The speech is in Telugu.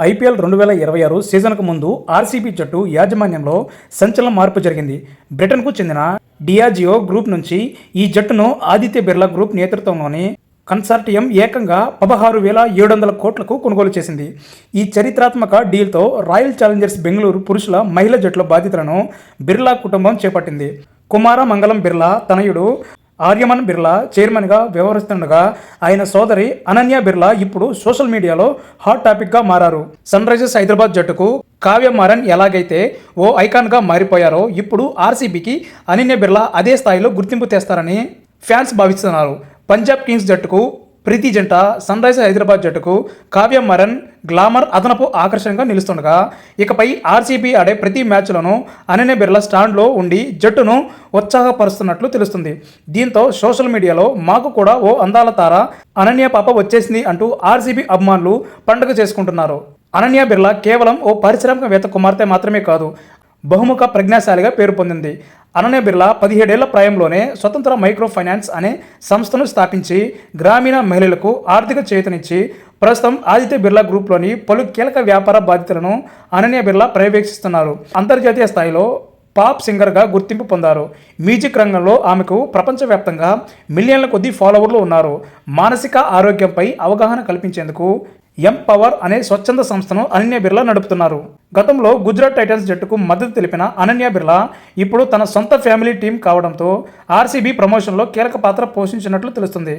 ఐపీఎల్ 2026 సీజన్కు ముందు ఆర్సీబీ జట్టు యాజమాన్యంలో సంచలన మార్పు జరిగింది. బ్రిటన్కు చెందిన డియాజియో గ్రూప్ నుంచి ఈ జట్టును ఆదిత్య బిర్లా గ్రూప్ నేతృత్వంలోని కన్సార్టియం ఏకంగా 16,700 కోట్లకు కొనుగోలు చేసింది. ఈ చరిత్రాత్మక డీల్తో రాయల్ ఛాలెంజర్స్ బెంగళూరు పురుషుల, మహిళా జట్ల బాధ్యతలను బిర్లా కుటుంబం చేపట్టింది. కుమార మంగళం బిర్లా తనయుడు ఆర్యమన్ బిర్లా చైర్మన్గా వ్యవహరిస్తుండగా ఆయన సోదరి అనన్య బిర్లా ఇప్పుడు సోషల్ మీడియాలో హాట్ టాపిక్గా మారారు. సన్ రైజర్స్ హైదరాబాద్ జట్టుకు కావ్య మారన్ ఎలాగైతే ఓ ఐకాన్గా మారిపోయారో ఇప్పుడు ఆర్సీబీకి అనన్య బిర్లా అదే స్థాయిలో గుర్తింపు తెస్తారని ఫ్యాన్స్ భావిస్తున్నారు. పంజాబ్ కింగ్స్ జట్టుకు ప్రీతి జంట, సన్ రైజర్స్ హైదరాబాద్ జట్టుకు కావ్య మరన్ గ్లామర్ అదనపు ఆకర్షణగా నిలుస్తుండగా ఇకపై ఆర్సీబీ ఆడే ప్రతి మ్యాచ్లోనూ అనన్య బిర్లా స్టాండ్లో ఉండి జట్టును ఉత్సాహపరుస్తున్నట్లు తెలుస్తుంది. దీంతో సోషల్ మీడియాలో మాకు కూడా ఓ అందాల తార అనన్య పాప వచ్చేసింది అంటూ ఆర్సీబీ అభిమానులు పండుగ చేసుకుంటున్నారు. అనన్య బిర్లా కేవలం ఓ పారిశ్రామికవేత్త కుమార్తె మాత్రమే కాదు, బహుముఖ ప్రజ్ఞాశాలిగా పేరు పొందింది. అనన్య బిర్లా 17 ఏళ్ల ప్రాయంలోనే స్వతంత్ర మైక్రో ఫైనాన్స్ అనే సంస్థను స్థాపించి గ్రామీణ మహిళలకు ఆర్థిక చేయూతనిచ్చి ప్రస్తుతం ఆదిత్య బిర్లా గ్రూప్లోని పలు కీలక వ్యాపార బాధ్యతలను అనన్య బిర్లా పర్యవేక్షిస్తున్నారు. అంతర్జాతీయ స్థాయిలో పాప్ సింగర్గా గుర్తింపు పొందారు. మ్యూజిక్ రంగంలో ఆమెకు ప్రపంచవ్యాప్తంగా మిలియన్ల కొద్దీ ఫాలోవర్లు ఉన్నారు. మానసిక ఆరోగ్యంపై అవగాహన కల్పించేందుకు ఎంపవర్ అనే స్వచ్ఛంద సంస్థను అనన్య బిర్లా నడుపుతున్నారు. గతంలో గుజరాత్ టైటన్స్ జట్టుకు మద్దతు తెలిపిన అనన్య బిర్లా ఇప్పుడు తన సొంత ఫ్యామిలీ టీం కావడంతో ఆర్సీబీ ప్రమోషన్లో కీలక పాత్ర పోషించినట్లు తెలుస్తుంది.